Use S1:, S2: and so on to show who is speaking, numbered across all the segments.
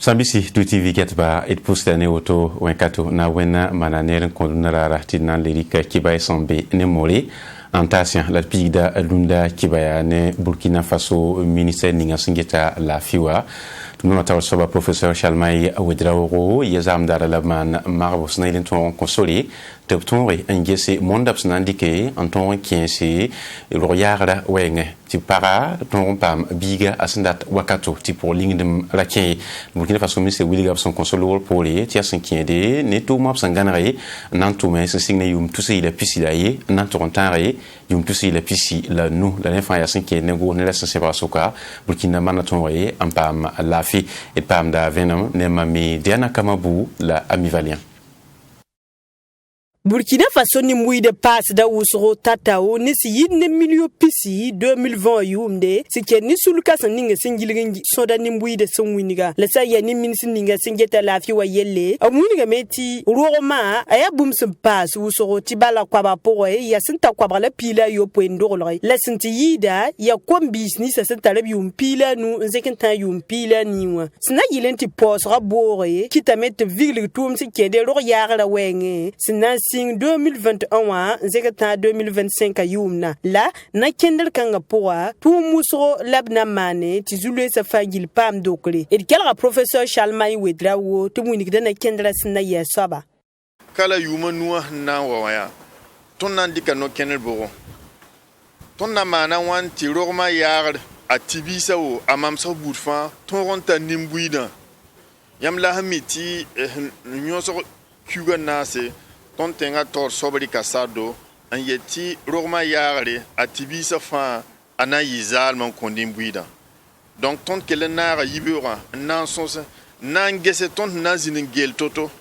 S1: Sambisi du TV Getba et Pustane Auto Wenkato na wena mananel kondunara tinan lirika kibaye sombe ne mori antasien la pigda lunda kibaya ne Burkina Faso ministère ninga singeta la fiwa tunona taw soba professeur Chalmay Wedraoro yazam dara laman marbo snailin ton consoli toptonri ngese mondaps nandike anton kiensi royara wenge ti para ton pam biga asendat wakato ti pour lingdem la ken Burkina Faso ministre William son consolo pour les ti asenkiende ne to map sanganare nantume se signe yum tusi la pisilaye nantontare yum tusi la pisi la nu la l'infant yasenkiende go ne la sensebrasoka Burkina manatonre ampam la fi et pam da venom ne mami Diana Kamabu la amivalien
S2: Burkina Faso ni mouille de passe da usro tatao ni si yidne milio pisi 2020 yumde si ke ni suluka saninga singiligi soda ni mouille de sonwiniga la sa ya ni minisi ninga singeta la fi wa yelle amuniga meti roma aya bum sem passe usro tibala kwa ba pore ya sinta kwa bala pila yo poendo lore la sinti yida ya kom business sa sinta le yum pila nu nzekenta yum pila niwa sina yilenti pos rabore kitamet vigli tum si kede ro yara la wenge sina 2021 zekata 2025 ayumna la na kendel kanga poa tu musro labna mane ti zulu sa fagil pam dokle et kala professeur Chalmay Wedraoro to munik dana kendela sinna ya saba
S3: kala yuma nuwa na waya ton nan dika no kenel bogo ton na mana wan ti rogma yar atibisa o amam so boutfa ton ronta nimbuida yam la hamiti nyoso kuga nase ton tenga tor sobri kasado an yeti rogma yare atibisa fa ana yizal man kondim buida donc ton kelenara yibura nan sons nan gese ton nazinin gel toto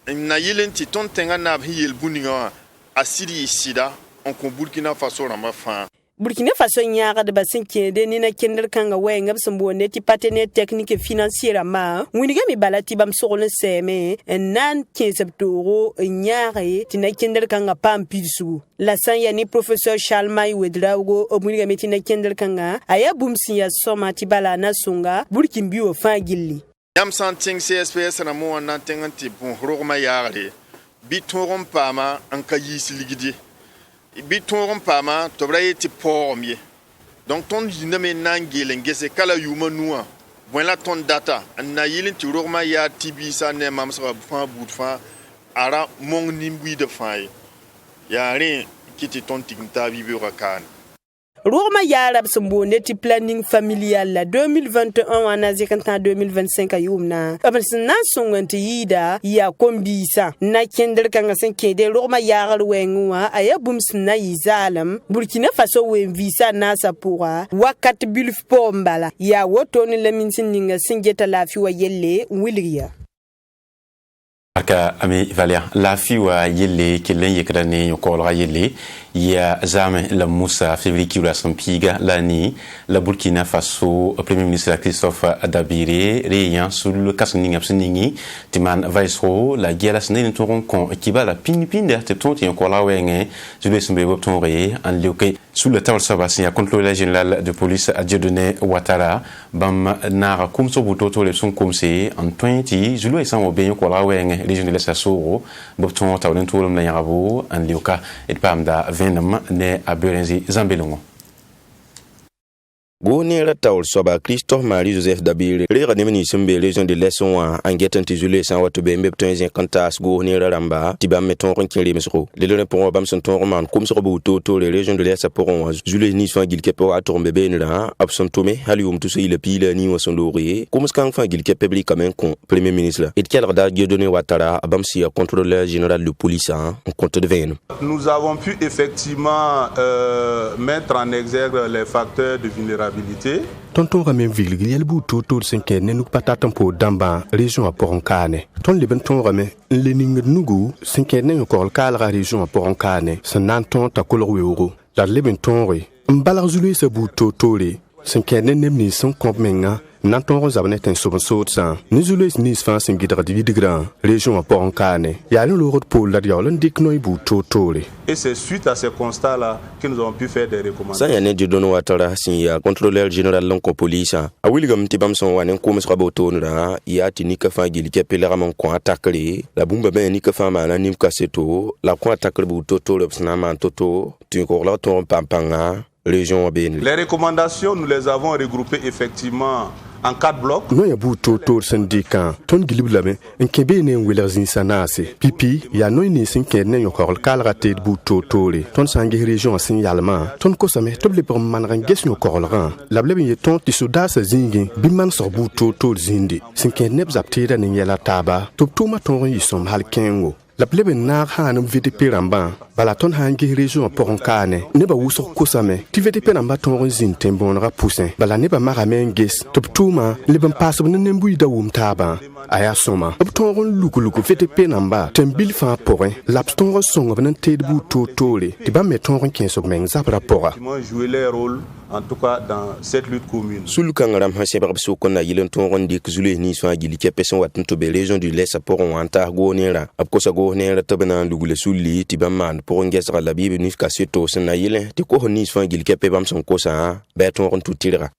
S3: na yelenti ton tenga na hiyel buninga asiri sida on ko Burkina Faso rama fa
S2: Burkina Faso nyaga de basin kende ni na kender kanga wenga bsambo neti partenaire technique et financier ma winiga mi balati bam sogole seme nan 15 euro nyaare tina kender kanga pam pilsu la san ya ni professeur Chalmay Wedraoro winiga meti na kender kanga aya bumsi ya soma tibala na sunga Burkin biwo fa gilli
S3: yam santing CSPS na mo nan tenganti bon rogma yaare bitorom pama an kayis ligidi biton pama tobraye ti pormier donc ton diname nangele ngese kala yuma nuwa voilà ton data na yilin ti rogma ya tibisa ne mam sa fa boutfa ara mon nimbi de fay ya rien kiti ton tinta bibura kan
S2: Roma yarab sambonde ti planning familial la 2021 wana zekanta 2025 ayumna abasna songanti yida ya kombisa na kender kanga senkede Roma yaral wenwa aya bumsna yizalam Burkina Faso wen visa nasa pura wakat bilf pombala ya wotoni la minsininga singeta la fi wa yelle wilriya
S1: aka ami valia la fi wa yelle kelen yekrane yokola yelle ya zame la Moussa février qui la sampiga lani la Burkina Faso premier ministre Christophe Dabire réyan sur le kasning abseningi timan vaisro la guerre snel toron kon kiba la pinipin de tonti yokola wenge je vais sember boptonre en leuke sous le table sabasi ya contrôleur général de police Dieudonné Ouattara bam nara kumso butoto le son komse en 20 je lui sans obeyo yokola wenge région de l'Est Soro bopton tawlen tolom la yarabo en leuka et pamda ne aberenzi zambelongo
S4: Goni rataul soba Christophe Marie Joseph Dabire rega ne mini sembe région de l'Est wa angetan tizule san watu be mbep tonzen kantas goni ramba tiba meton ronkin mesro le le pour bam son ton roman comme sur buto to les régions de l'Est pour jule ni so gil kepo atom bebe ni la abson tome halium tout il pile ni wa son loré comme skan fa gil kepo public comme un premier ministre et cadre da Dieudonné Ouattara abam si contrôleur général de police en compte de 20.
S5: Nous avons pu effectivement mettre en exergue les facteurs de vulnérabilité.
S6: Tonton Ramen Vilgriel Bouto Tour 5 ne nous patatam po damba région à Poronkane. Ton le benton Ramen Lening Nugu 5 ne encore la région à Poronkane. Ce nanton ta coloré euro. La le benton re. Mbalar Zulu se Bouto Tore. 5 ne nemni son compmenga nan tõog n zab ne tẽn sob n sood sã ne zu-loees nins fãa sẽn gɩdgd yidgrã région wã pʋgẽ kaane yaa ne loogd pool la d yaool n dɩk noy buud toor-toore.
S5: Et c'est suite à ces constats-là que nous avons pu faire des recommandations.
S4: Sã n yaa ne dɩ-dõn watara sẽn yaa contrôleur général n kõ poliisã a wilgame tɩ bãmb sẽn wa ne n koomsga botoonrã yaa tɩ nika fãa gil kɛ pelgame n kõ a takre la bũmba bẽ nika fãa maana nim kaseto la kõ a takr buud toor-toore b sẽn na n maan to-to tɩ yõkglg tõog n pãng pãnga région wã beene.
S5: Les recommandations, nous les avons regroupées effectivement en 4 blocs.
S6: No ya buud toor-toor sẽn dɩkã tõnd gilb lame n kẽ beene n welg zĩnsã naase pipi yaa noy nins n kẽed ne yõkgl kaalga teed buud toor-toore tõnd sã n ges région wã sẽn yalmã tõnd kosame tɩ b lebg n maneg n ges yõ-koglgã la b leb n yet tõog tɩ sodaasã zĩigẽ bɩ mansg buud toor-toor zĩndi sẽn kẽed neb zab teeda ne yɛla taaba tɩ b tʋʋmã tõog n yɩ sõm hal kẽengo la b leb n naag sãan n VDP rãmbã bala tõnd sã n ges région wã pʋgẽ kaane nebã wʋsg kosame tɩ VDP rãmbã tõog n zĩnd tẽn-bõonegã pʋsẽ bala nebã magame n ges tɩ b tʋʋmã leb n paasb ne nen-buiidã wʋm taabã a yaa sõma b tõog n luk VDP rãmbã tẽn-bil fãa pʋgẽ la b tõog n sõngb n teed buud toor-toore tɩ bãmb me tõog n kẽesg meng zabrã pʋga.
S5: Jouer leur rôle en tout cas dans cette lutte commune.
S4: Sul-kãng rãmb sẽn sẽbg b sʋk n na yɩl n tõog n dɩk zu-loees nins fãa gil kɛpɛ sẽn wat n tɩ be région du lɛsã pʋgẽ wã n taas goog neerã b kosa goog neerã tɩ b na n lugla sulli tɩ bãmb maan pʋgẽ gesga la bɩ b nins kaseto sẽn na yɩlẽ tɩ kos nins fãa gil kɛpɛ bãmb sẽn kosã bɩ a tõog n tʋ tɩrga.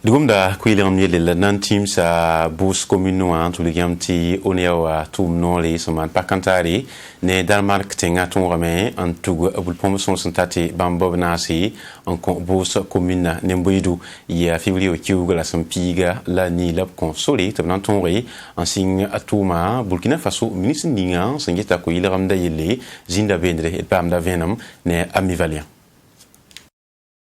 S1: Dugumda kuilem yele la nan team sa bus commune wa tuligam ti onia wa tum nole soman pakantari ne Danmark tenga tongame an tugu abul promotion santati bambob nasi en bus commune ne mboidu ya février kiuga la sampiga la ni lab console tabnan tonri en signe atuma Burkina Faso ministre ninga sangeta ko ilam da yele zinda vendre et pamda venam ne amivalien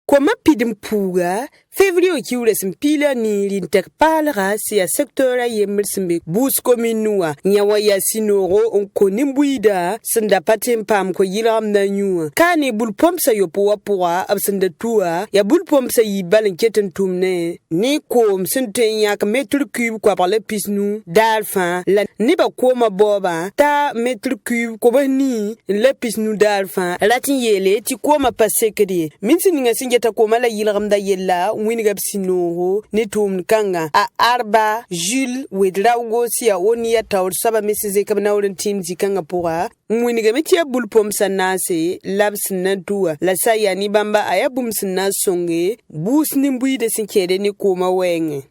S2: Koma pidim puga février kiure sim pila ni lintek palra si a secteur a yemmer simbe bus commune nyawa ya sinoro on konim buida sanda patem pam ko yiram na nyu kani bul pomsa yo poa poa absanda tua ya bul pomsa yi balen keten tumne ni kom senten yak mètre cube ko par le pisnu dalfin la ni ba koma boba ta mètre cube ko bani le pisnu dalfin latin yele ti koma pasekedi min sininga singeta koma la yiram da yella winigab sinoro ni tum kanga a arba Jules wedraugo si a onia taur saba mesize kabna wurin team zikanga pora winigab metia bulpom sanase labs nantua la saya ni bamba aya bum sinna songe bus ni mbui de sinkede ni koma wenge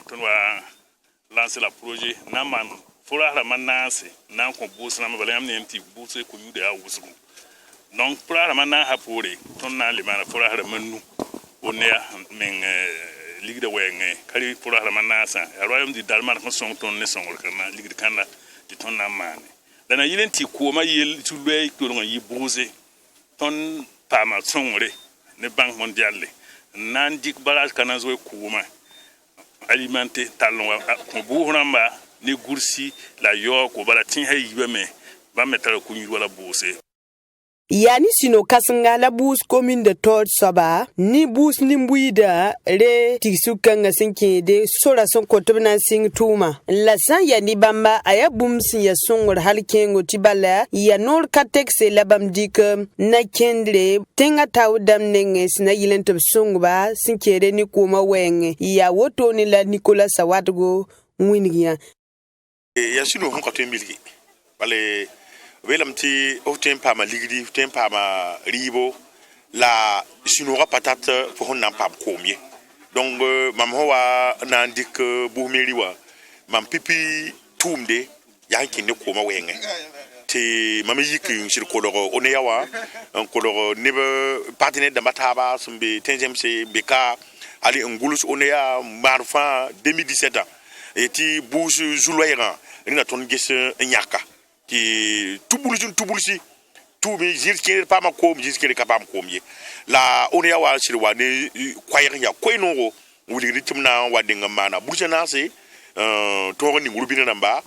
S7: tonwa lancer la projet naman fora la manase nan ko bus na mabale amne mti bus ko yude a wusu donc fora la manana pore tonna le mana fora la manu onia men ligue de wenge kali pour la manasa royaume du Danemark ko son ton ne son kana ligue de kana di ton na mane dana yilenti ko ma yel tulwe ko yi bose ton pama songre ne banque mondiale nan dik balage kana zo ko ma alimenter talon ko bu ramba ne gursi la yo ko bala tin hay yeme ba metala ko yi wala bose
S2: Yani sino kasanga la bus commune de Tord Soba ni bus ni mbuida re tiksukanga sinki de sora son kotobna sing tuma la san ya ni bamba aya bum sin ya songor halkengo tibala ya nor katexe la bamdik na kendre tenga tawdam nenge sina yilento songba sinkere ni kuma wenge ya woto ni la Nicolas Sawadgo wingia
S8: ya sino hon katembilgi bale welam ti often pama ligdi often pama ribo la sinora patate pour on n'en pas combien donc mam hoa nandik boumeriwa mam pipi tumde yanki ne koma wenge ti mam yiki sur koloro oneyawa en koloro nebe partenaire de mataba sumbe tenzemse beka ali ngulus oneya marfa 2017 et ti bouche jouloyera ina ton gis nyaka qui tubulsi tubi jirkere pa ma kom jirkere ka pa ma kom ye la on ya wa shirwa ne kwayar ya koino wuli ritimna wa dinga mana burjana se to ni ngurubina namba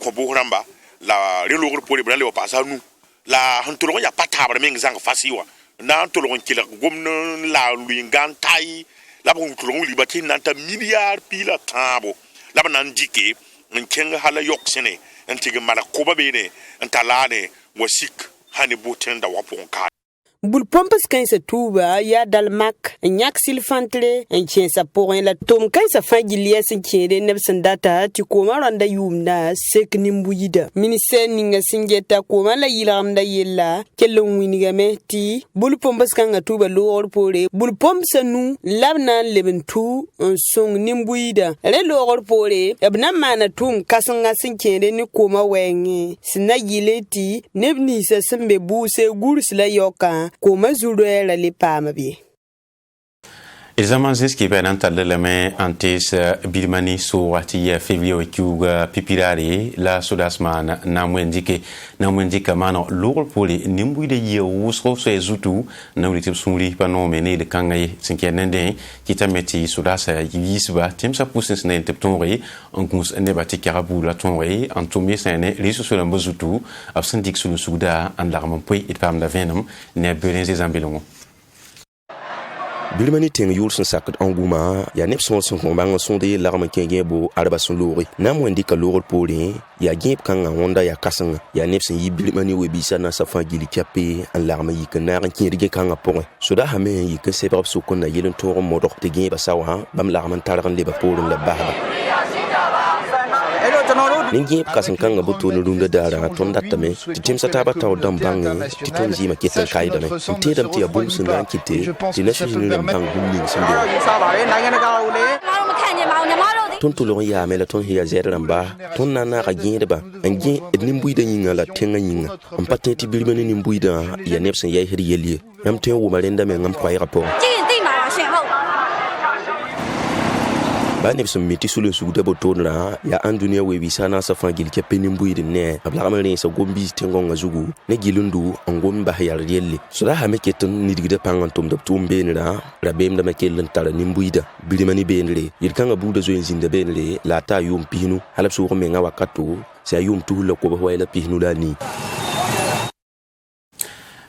S8: ko bo namba la relo ko pole bran le pa sa nu la hantolo ya pata bra meng zang fasiwa na tolo kila gomna la lui ngantai la bon tolo li bati nanta milliard pila tabo la ban ndike nkenga hala yoksene antiga mala koba bene antalane wasik hani boten da wapon ka
S2: bul pompas kan sa tuba ya dalmak nyak silfantre en chien sa porin la tom kan sa fagilia sin kire ne sandata ti ko maranda yumna sek nimbuyida ministère ninga singeta ko mala yilam da yella kellon winiga meti bul pompas kan tuba lor pore bul pomsa nu labna lebentu on song nimbuyida le lor pore ebna mana tum kasanga sin kire ni ko ma wengi sinagileti nebni sa sembe bu se gursla yoka ko mazuro la le pama bi
S1: Examen qui va dans le main antes Birmanie sur wati février kuga pipirari la sudasman na mwendike mano lor poli nimbu de ye wusro so ezutu na witi sumri pano mene de kangaye sinkenende kitameti sudasa yisba timsa pusins na teptonri ongus ne bati karabu la tonri antumie sene liso so lambo zutu absendik sulu suda an larmon poi et pam da venom ne berenze zambilongo
S4: Birmanie teng yul sun sakut anguma ya nep son kombang son de larme kenge bo arba sun lori na mo ndika lorol poli ya gep kanga wonda ya kasanga ya nep sin yi Birmanie we bisa na safa gili kape an larme yi kana ran kirige kanga pore so da hame yi ke sebab so konna yelen toro modo te ge ba sawa bam larman taran le ba polo la bahaba ningi kasan kanga butu no runda dara ton dattame ti timsa taba taw dam bangi ti ton jima ketan kaida me ti dam ti abum sunan kite ti na shi ni bang bunni simbe ton to lo ya mela ton hiya zera ramba ton nana ka ginde ba angi nimbuy da nyinga la tenga nyinga am pateti Birmanie nimbuy da ya nepsen ya hiri yeli yam ten wo malenda me ngam kwai rapport ba ne bisu miti sulu su da botonra ya an duniya we bisa na safan gilke penin buidi ne abla amane sa gombi tengo ngazugu ne gilundu angom ba hayar yelle so da ha meketon ni digida pangan tom da tumbe ni ra rabem da mekelen tara nimbuida Birmanie benre yirkanga buda zo zinda benre la ta yum pinu halap su ko menga wakato sa yum tu lo ko ba wayla pinu la ni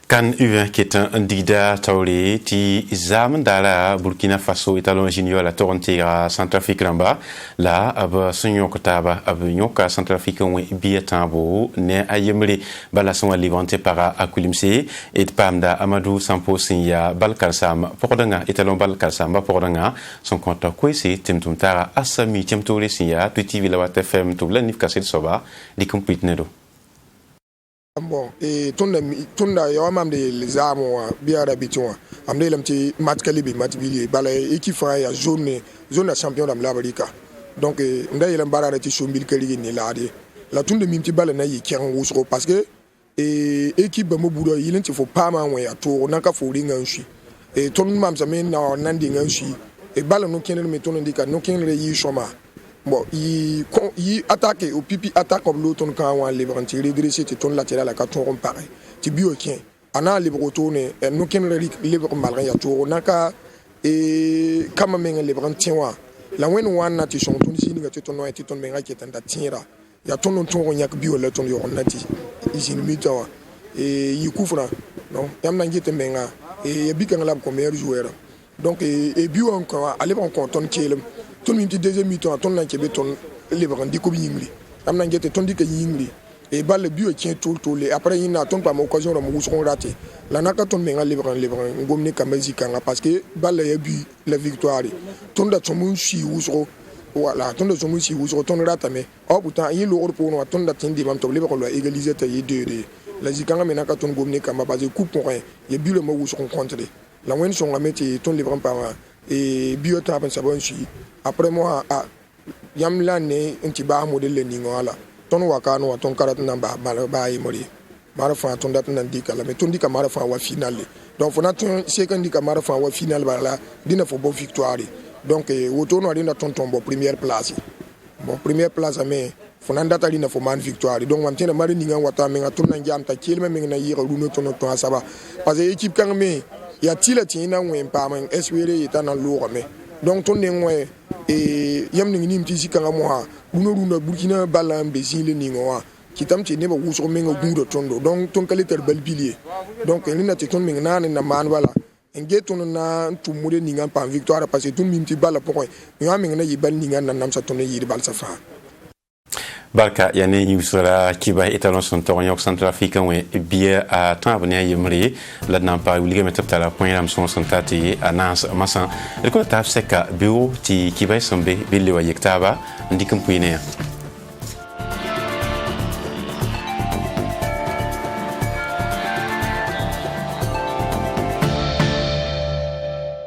S1: Kan uwen qui est un dida tauri ti zam dala Burkina Faso italon junior la Torontiga Centrafrique lamba la ab sunyo kotaba ab nyoka Centrafrique we bietambo ne ayemri bala son livante para akulimse et pamda Amadou Sampo Sinya Balkalsam pordanga italon Balkalsam pordanga son compte kwesi timtumtara asami timtori sinya tuti la wat fm to la nif kasil soba di complete nedo.
S9: Bon, et tunda yo mam de les armes biara bitua am de lamti match kalibi match bilier bala équipe fa ya zone champion d'Am l'Amérique donc nda yelam barara ti sombil kali ni laade la tunda mimti bala na yi kyan wusro parce que équipe ba mo budo yilin ti fo pas ma won ya to nanka fo ringa nshi et ton mam zamen na nandi nshi et bala no kenel me ton ndika no kenel yi choma bon il attaque au pipi attaque comme l'autre quand on libre anti redresser ton latéral à 4 on pareil tu biokien ana libre retourner no ken libre malgré ya to naka et kama menga libre antiwa la wen wana ti son ton si nga ton no ti ton menga ki tanda tira ya ton ton nyak bio la ton yo nati izini mitawa et yikufra non yam na ngite menga et bikanga la comme meilleur joueur donc et bio encore aller en ton kelem ton minti deuxième mi-temps ton lankebe ton libre ndiko yingli am na ngete ton dika yingli et balle bio tient tout les après il n'a ton pas occasion de me seront raté la naka ton menga libre ngomne kamezi kanga parce que balle ya but la victoire ton da ton chi usro voilà ton da ton chi usro ton rata mais oh pourtant il le pour nous ton da tindi mam to libre lo égaliser taille de la zikanga menaka ton gomne kamba parce que coup pour rien il but le mo usro contrer la wen son la mettre ton libre par et bio tapen sabon chi après moi yam la ne nti ba model ni ngala ton waka no ton karat na ba yi mori mara fa ton dat nan dika la mais ton dika mara fa wa finale donc fona ton second dika mara fa wa finale ba la dina fo bo victoire donc woto no dina ton tombo première place mais fona data dina fo man victoire donc man tena mari ni nga wata me nga ton nan jam ta kelme me na yira runo ton to asaba parce que équipe kan me ya tila tina wen pa man espérer etana lourd mais donc ton nengwe et yam ni mti sikanga moha runo Burkina bala mbezile ningoa kitam ti ne ba wusro menga gudo tondo donc ton kaliter bal bilier donc ni na ti ton menga na man bala nge ton na tumude ninga pa victoire parce que ton mimti bala point mi menga na yibal ninga na namsa ton yi bal safa
S1: barka yani yusra kiba etalon son to yok centrafricain we biya a temps ne yemri la nan pa wuli me tapta la point ram son tati anas masan e ko taf seka biu ti kiba sombe bille wa yektaba ndikum puine